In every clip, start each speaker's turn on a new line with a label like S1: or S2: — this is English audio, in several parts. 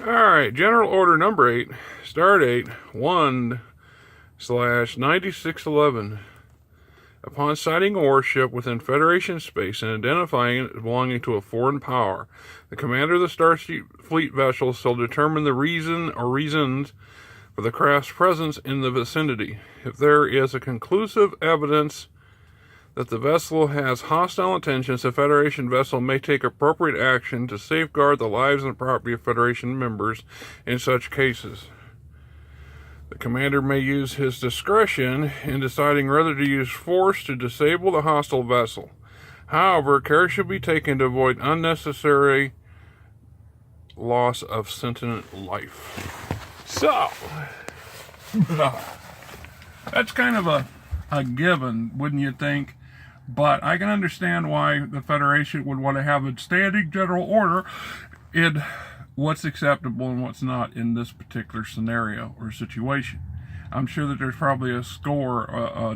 S1: Alright, General Order number 8, Stardate 1/9611. Upon sighting a warship within Federation space and identifying it as belonging to a foreign power, the commander of the Starfleet vessel shall determine the reason or reasons for the craft's presence in the vicinity. If there is a conclusive evidence that the vessel has hostile intentions, the Federation vessel may take appropriate action to safeguard the lives and property of Federation members in such cases. The commander may use his discretion in deciding whether to use force to disable the hostile vessel. However, care should be taken to avoid unnecessary loss of sentient life. So, that's kind of a given, wouldn't you think? But I can understand why the Federation would want to have a standing general order in what's acceptable and what's not in this particular scenario or situation. I'm sure that there's probably a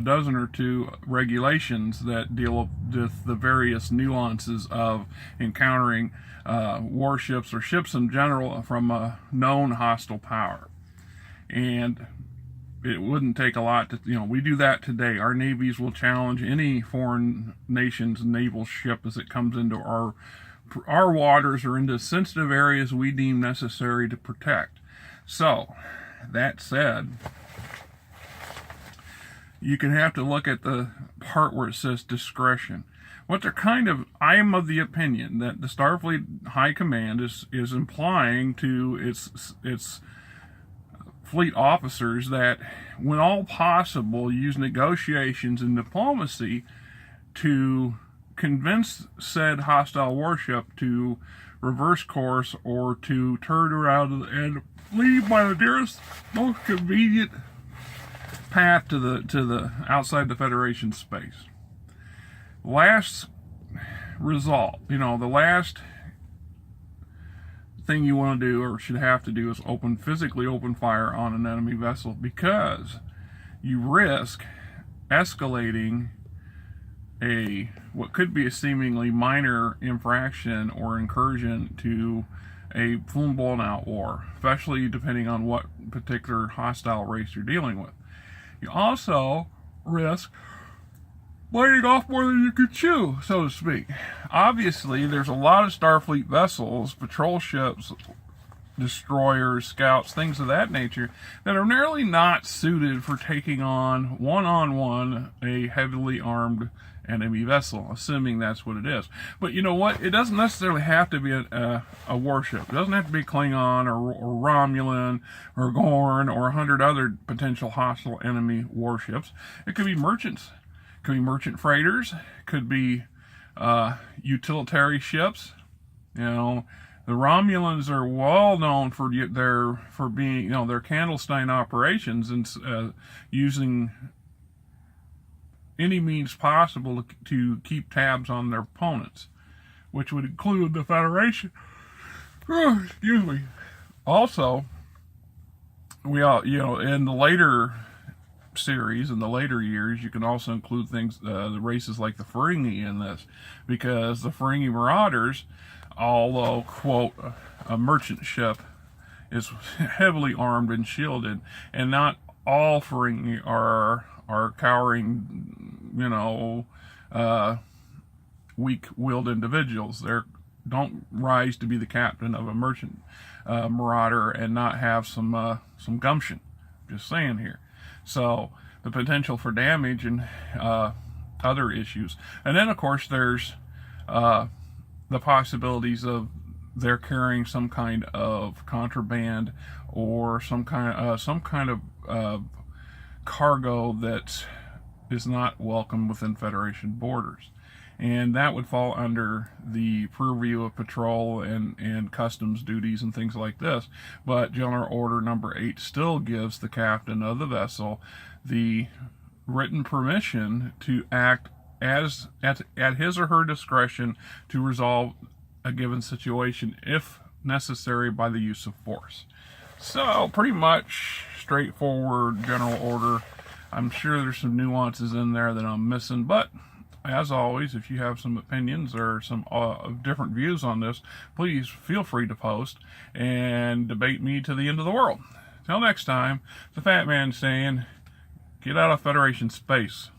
S1: dozen or two regulations that deal with the various nuances of encountering warships or ships in general from a known hostile power. And it wouldn't take a lot to, we do that today. Our navies will challenge any foreign nation's naval ship as it comes into our waters or into sensitive areas we deem necessary to protect. So, that said, you can have to look at the part where it says discretion. I am of the opinion that the Starfleet High Command is implying to its fleet officers that when all possible, use negotiations and diplomacy to convince said hostile warship to reverse course or to turn around and leave by the nearest, most convenient path to the outside the Federation space. Last result, the last thing you want to do or should have to do is physically open fire on an enemy vessel, because you risk escalating what could be a seemingly minor infraction or incursion to a full blown out war, especially depending on what particular hostile race you're dealing with. You also risk biting off more than you could chew, so to speak. Obviously, there's a lot of Starfleet vessels, patrol ships, destroyers, scouts, things of that nature, that are nearly not suited for taking on one-on-one a heavily armed enemy vessel, assuming that's what it is. But you know what? It doesn't necessarily have to be a warship. It doesn't have to be Klingon or Romulan or Gorn or 100 other potential hostile enemy warships. It could be merchants. It could be merchant freighters. It could be utilitarian ships. The Romulans are well known for being their clandestine operations and using any means possible to keep tabs on their opponents, which would include the Federation. Oh, excuse me. Also, in the later series, in the later years, you can also include the races like the Ferengi in this, because the Ferengi Marauders, although, quote, a merchant ship, is heavily armed and shielded, and not all Ferengi are cowering, weak-willed individuals. They don't rise to be the captain of a merchant marauder and not have some gumption. Just saying here. So the potential for damage and other issues, and then of course there's the possibilities of they're carrying some kind of contraband or some kind of cargo that is not welcome within Federation borders, and that would fall under the purview of patrol and customs duties and things like this. But General Order number 8 still gives the captain of the vessel the written permission to act at his or her discretion to resolve a given situation, if necessary, by the use of force. So pretty much straightforward general order. I'm sure there's some nuances in there that I'm missing, but As always, if you have some opinions or some different views on this, please feel free to post and debate me to the end of the world. Till next time, the Fat Man saying, get out of Federation space.